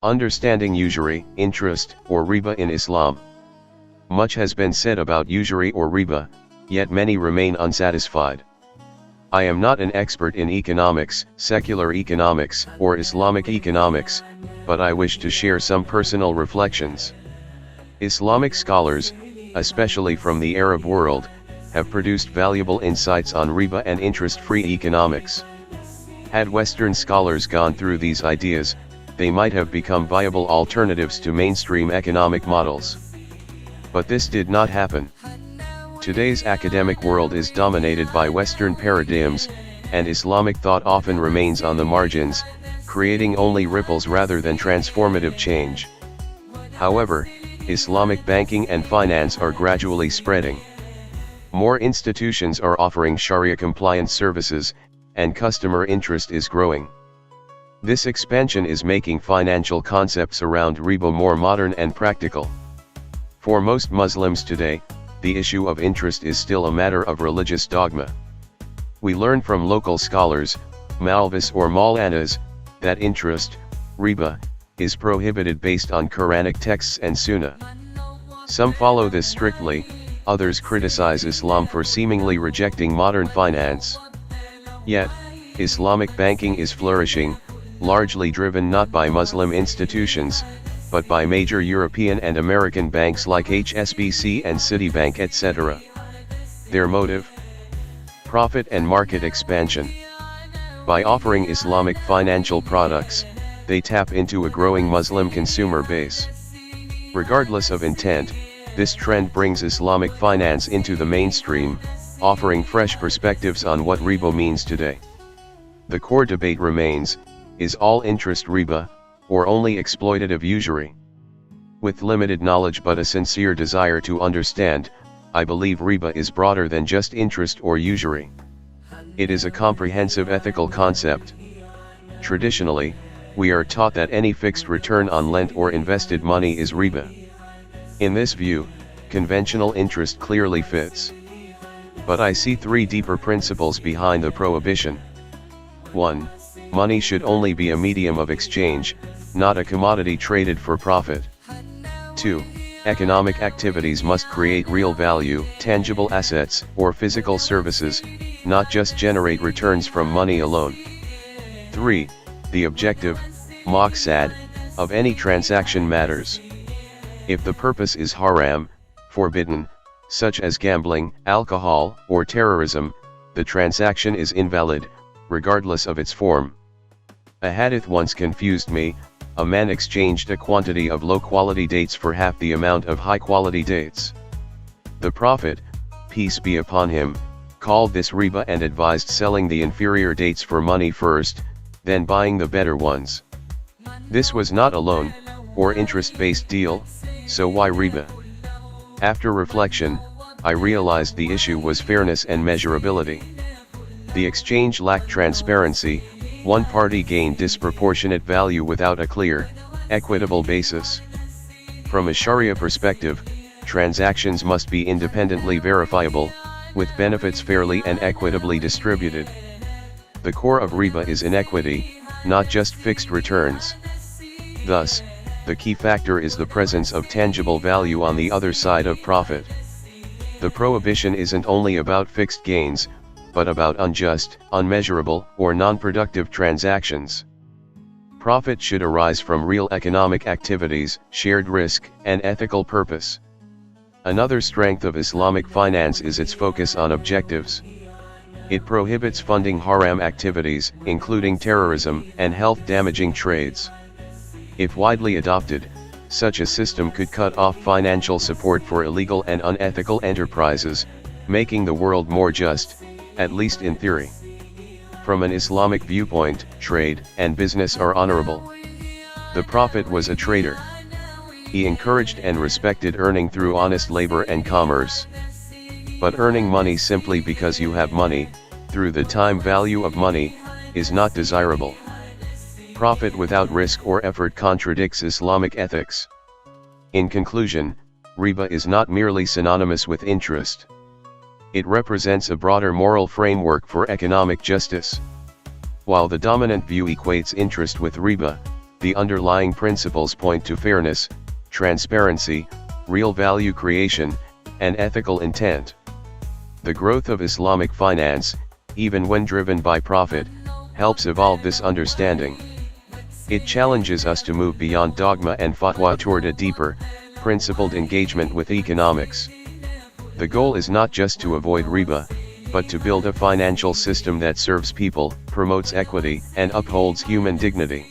Understanding usury, interest, or riba in Islam. Much has been said about usury or riba, yet many remain unsatisfied. I am not an expert in economics, secular economics, or Islamic economics, but I wish to share some personal reflections. Islamic scholars, especially from the Arab world, have produced valuable insights on riba and interest-free economics. Had Western scholars gone through these ideas, they might have become viable alternatives to mainstream economic models. But this did not happen. Today's academic world is dominated by Western paradigms, and Islamic thought often remains on the margins, creating only ripples rather than transformative change. However, Islamic banking and finance are gradually spreading. More institutions are offering sharia-compliant services, and customer interest is growing. This expansion is making financial concepts around riba more modern and practical. For most Muslims today, the issue of interest is still a matter of religious dogma. We learn from local scholars, maulvis or maulanas, that interest, riba, is prohibited based on Qur'anic texts and Sunnah. Some follow this strictly, others criticize Islam for seemingly rejecting modern finance. Yet, Islamic banking is flourishing, largely driven not by Muslim institutions, but by major European and American banks like HSBC and Citibank etc. Their motive? Profit and market expansion. By offering Islamic financial products, they tap into a growing Muslim consumer base. Regardless of intent, this trend brings Islamic finance into the mainstream, offering fresh perspectives on what riba means today. The core debate remains, is all interest riba, or only exploitative usury? With limited knowledge but a sincere desire to understand, I believe riba is broader than just interest or usury. It is a comprehensive ethical concept. Traditionally, we are taught that any fixed return on lent or invested money is riba. In this view, conventional interest clearly fits. But I see three deeper principles behind the prohibition. 1. Money should only be a medium of exchange, not a commodity traded for profit. 2. Economic activities must create real value, tangible assets, or physical services, not just generate returns from money alone. 3. The objective, maqsad, of any transaction matters. If the purpose is haram, forbidden, such as gambling, alcohol, or terrorism, the transaction is invalid, regardless of its form. A hadith once confused me. A man exchanged a quantity of low-quality dates for half the amount of high-quality dates. The Prophet, peace be upon him, called this riba and advised selling the inferior dates for money first, then buying the better ones. This was not a loan, or interest-based deal, so why riba? After reflection, I realized the issue was fairness and measurability. The exchange lacked transparency. One party gained disproportionate value without a clear, equitable basis. From a Sharia perspective, transactions must be independently verifiable, with benefits fairly and equitably distributed. The core of riba is inequity, not just fixed returns. Thus, the key factor is the presence of tangible value on the other side of profit. The prohibition isn't only about fixed gains, but about unjust, unmeasurable, or non-productive transactions. Profit should arise from real economic activities, shared risk, and ethical purpose. Another strength of Islamic finance is its focus on objectives. It prohibits funding haram activities, including terrorism and health-damaging trades. If widely adopted, such a system could cut off financial support for illegal and unethical enterprises, making the world more just, at least in theory. From an Islamic viewpoint, trade and business are honorable. The Prophet was a trader. He encouraged and respected earning through honest labor and commerce. But earning money simply because you have money, through the time value of money, is not desirable. Profit without risk or effort contradicts Islamic ethics. In conclusion, riba is not merely synonymous with interest. It represents a broader moral framework for economic justice. While the dominant view equates interest with riba, The underlying principles point to fairness, transparency, real value creation, and ethical intent. The growth of Islamic finance, even when driven by profit, helps evolve this understanding. It challenges us to move beyond dogma and fatwa toward a deeper, principled engagement with economics. The goal is not just to avoid riba, but to build a financial system that serves people, promotes equity, and upholds human dignity.